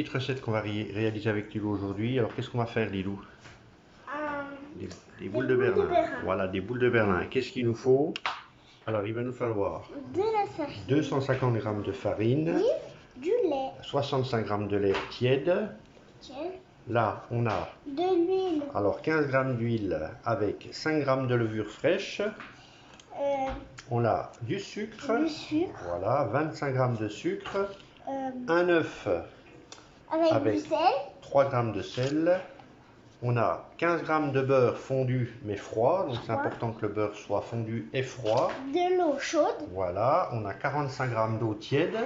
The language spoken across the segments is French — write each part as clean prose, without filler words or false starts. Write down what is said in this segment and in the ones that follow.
petite recette qu'on va réaliser avec Lilou aujourd'hui. Alors qu'est-ce qu'on va faire, Lilou? Des boules de Berlin. Voilà, des boules de Berlin. Qu'est-ce qu'il nous faut? Alors il va nous falloir de la farine, 250 g de farine, oui, du lait, 65 g de lait tiède. Là on a de l'huile, alors 15 g d'huile avec 5 g de levure fraîche. On a du sucre, voilà, 25 g de sucre, un œuf avec du sel, 3 g de sel. On a 15 g de beurre fondu mais froid, donc c'est important que le beurre soit fondu et froid. De l'eau chaude. Voilà, on a 45 g d'eau tiède,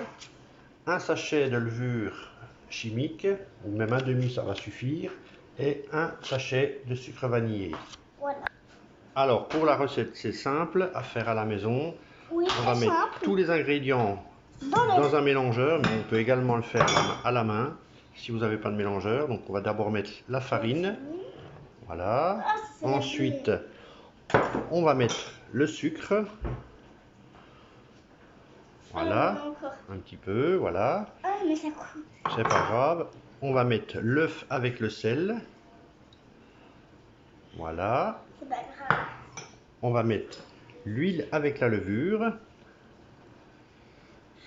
un sachet de levure chimique, ou même un demi ça va suffire, et un sachet de sucre vanillé. Voilà. Alors pour la recette c'est simple à faire à la maison. Oui, on va mettre tous les ingrédients dans un mélangeur, mais on peut également le faire à la main si vous n'avez pas de mélangeur. Donc on va d'abord mettre la farine, voilà. Ensuite on va mettre le sucre, voilà, un petit peu, voilà. Ah, mais ça coûte. C'est pas grave. On va mettre l'œuf avec le sel, voilà. C'est pas grave. On va mettre l'huile avec la levure,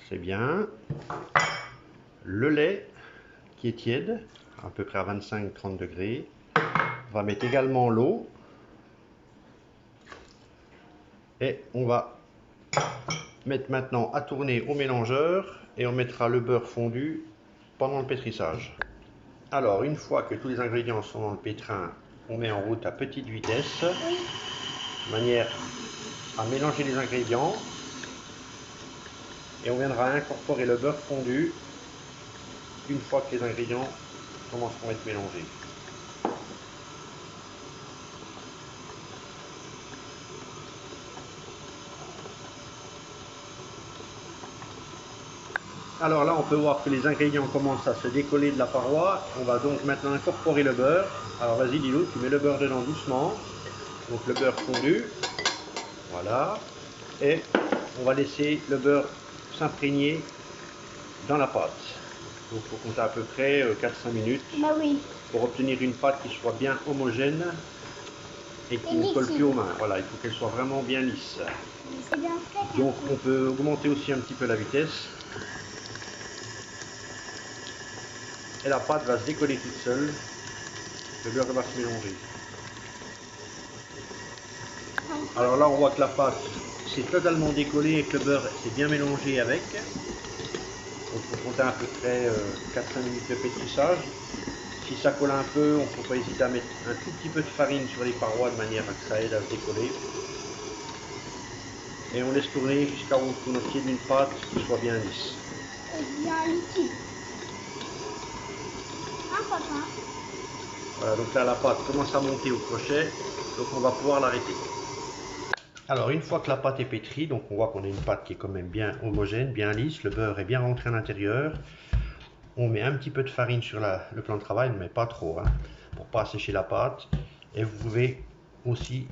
c'est bien. Le lait qui est tiède, à peu près à 25-30 degrés. On va mettre également l'eau. Et on va mettre maintenant à tourner au mélangeur et on mettra le beurre fondu pendant le pétrissage. Alors une fois que tous les ingrédients sont dans le pétrin, on met en route à petite vitesse, de manière à mélanger les ingrédients. Et on viendra incorporer le beurre fondu une fois que les ingrédients commenceront à être mélangés. Alors là, on peut voir que les ingrédients commencent à se décoller de la paroi. On va donc maintenant incorporer le beurre. Alors vas-y Lilou, tu mets le beurre dedans doucement. Donc le beurre fondu. Voilà. Et on va laisser le beurre s'imprégner dans la pâte. Donc il faut compter à peu près 4-5 minutes pour obtenir une pâte qui soit bien homogène et qui ne colle plus aux mains. Voilà, il faut qu'elle soit vraiment bien lisse. Donc on peut augmenter aussi un petit peu la vitesse. Et la pâte va se décoller toute seule, le beurre va se mélanger. Alors là on voit que la pâte s'est totalement décollée et que le beurre s'est bien mélangé avec. Donc il faut compter à peu près 4-5 minutes de pétrissage. Si ça colle un peu, on ne faut pas hésiter à mettre un tout petit peu de farine sur les parois de manière à que ça aide à se décoller. Et on laisse tourner jusqu'à ce qu'on obtienne une pâte qui soit bien lisse. Et bien liquide. Voilà, donc là la pâte commence à monter au crochet, donc on va pouvoir l'arrêter. Alors une fois que la pâte est pétrie, donc on voit qu'on a une pâte qui est quand même bien homogène, bien lisse, le beurre est bien rentré à l'intérieur. On met un petit peu de farine sur le plan de travail, mais pas trop, hein, pour pas assécher la pâte. Et vous pouvez aussi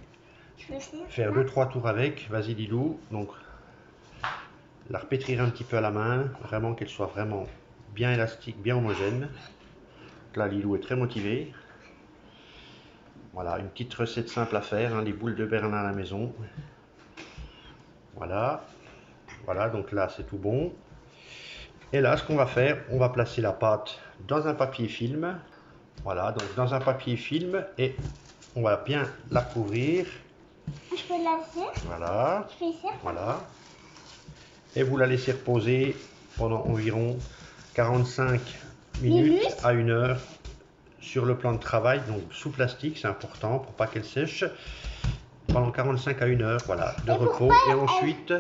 faire 2-3 tours avec, vas-y Lilou, donc la repétrir un petit peu à la main, vraiment qu'elle soit vraiment bien élastique, bien homogène. Là Lilou est très motivé. Voilà, une petite recette simple à faire, hein, les boules de Berlin à la maison. Voilà, voilà, donc là c'est tout bon. Et là, ce qu'on va faire, on va placer la pâte dans un papier film. Voilà, donc dans un papier film et on va bien la couvrir. Je peux la faire. Voilà, je fais ça. Voilà. Et vous la laissez reposer pendant environ 45 minutes à 1 heure sur le plan de travail, donc sous plastique, c'est important pour pas qu'elle sèche. Pendant 45 à 1 heure, voilà, de repos. Et ensuite,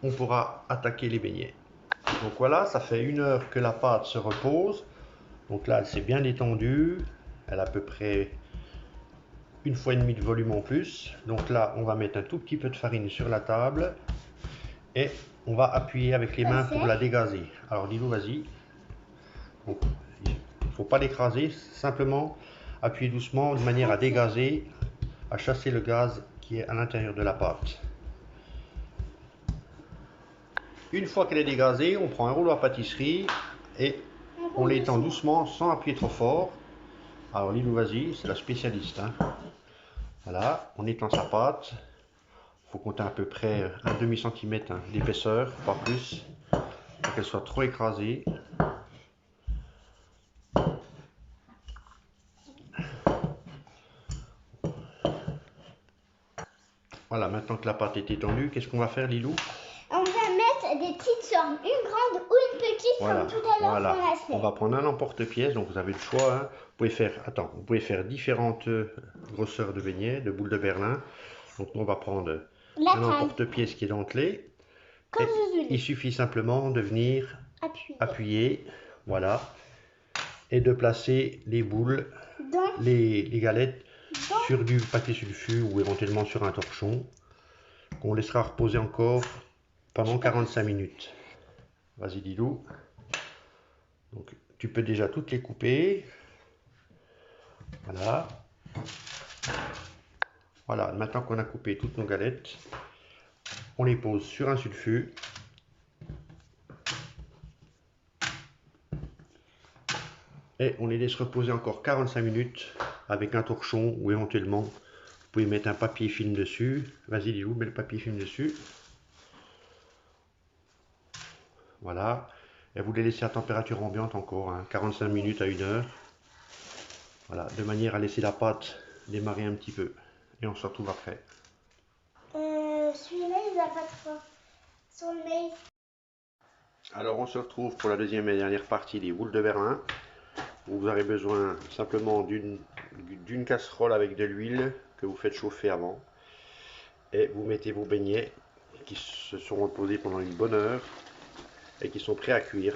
on pourra attaquer les beignets. Donc voilà, ça fait 1 heure que la pâte se repose. Donc là, elle s'est bien détendue. Elle a à peu près 1,5 fois de volume en plus. Donc là, on va mettre un tout petit peu de farine sur la table. Et on va appuyer avec les mains pour la dégazer. Alors Lilou, vas-y. Il ne faut pas l'écraser, simplement appuyer doucement de manière à dégazer, à chasser le gaz qui est à l'intérieur de la pâte. Une fois qu'elle est dégazée, on prend un rouleau à pâtisserie et On l'étend doucement sans appuyer trop fort. Alors Lilou, vas-y, c'est la spécialiste. Hein. Voilà, on étend sa pâte. Il faut compter à peu près un demi-centimètre hein, d'épaisseur, pas plus, pour qu'elle soit trop écrasée. Voilà, maintenant que la pâte est étendue, qu'est-ce qu'on va faire, Lilou? On va mettre des petites formes, une grande ou une petite, Voilà, comme tout à l'heure voilà. qu'on a fait. On va prendre un emporte-pièce, donc vous avez le choix. Hein. Vous pouvez faire différentes grosseurs de beignets, de boules de Berlin. Donc nous, on va prendre un emporte-pièce qui est dentelé. Comme il suffit simplement de venir appuyer. appuyer, voilà, et de placer les boules, les galettes sur du papier sulfu ou éventuellement sur un torchon qu'on laissera reposer encore pendant 45 minutes. Vas-y Lilou. Donc tu peux déjà toutes les couper. Voilà. Voilà, maintenant qu'on a coupé toutes nos galettes, on les pose sur un sulfu. Et on les laisse reposer encore 45 minutes avec un torchon ou éventuellement vous pouvez mettre un papier film dessus. Vas-y Lilou, mets le papier film dessus. Voilà. Et vous les laissez à température ambiante encore, hein, 45 minutes à 1 heure. Voilà, de manière à laisser la pâte démarrer un petit peu. Et on se retrouve après. Celui-là, il n'a pas trop. Sur le maïs. Alors on se retrouve pour la deuxième et dernière partie des boules de Berlin. Vous aurez besoin simplement d'une casserole avec de l'huile que vous faites chauffer avant. Et vous mettez vos beignets qui se sont reposés pendant une bonne heure et qui sont prêts à cuire.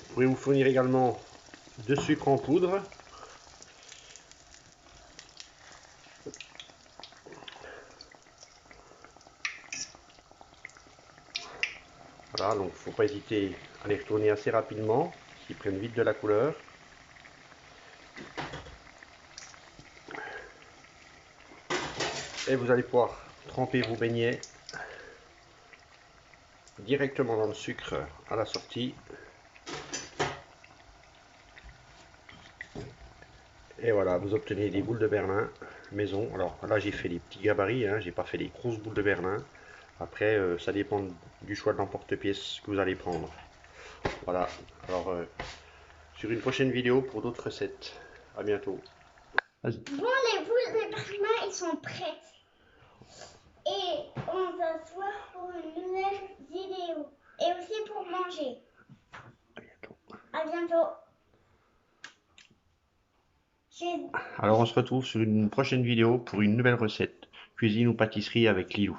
Vous pouvez vous fournir également de sucre en poudre. Voilà, donc il ne faut pas hésiter à les retourner assez rapidement, s'ils prennent vite de la couleur. Et vous allez pouvoir tremper vos beignets directement dans le sucre à la sortie. Et voilà, vous obtenez des boules de Berlin maison. Alors là, j'ai fait les petits gabarits, hein, j'ai pas fait les grosses boules de Berlin. Après, ça dépend du choix de l'emporte-pièce que vous allez prendre. Voilà, alors sur une prochaine vidéo pour d'autres recettes. À bientôt. Bon, les boules de Berlin, ils sont prêtes. Et on va se voir pour une nouvelle vidéo. Et aussi pour manger. À bientôt. À bientôt. Alors on se retrouve sur une prochaine vidéo pour une nouvelle recette. Cuisine ou pâtisserie avec Lilou.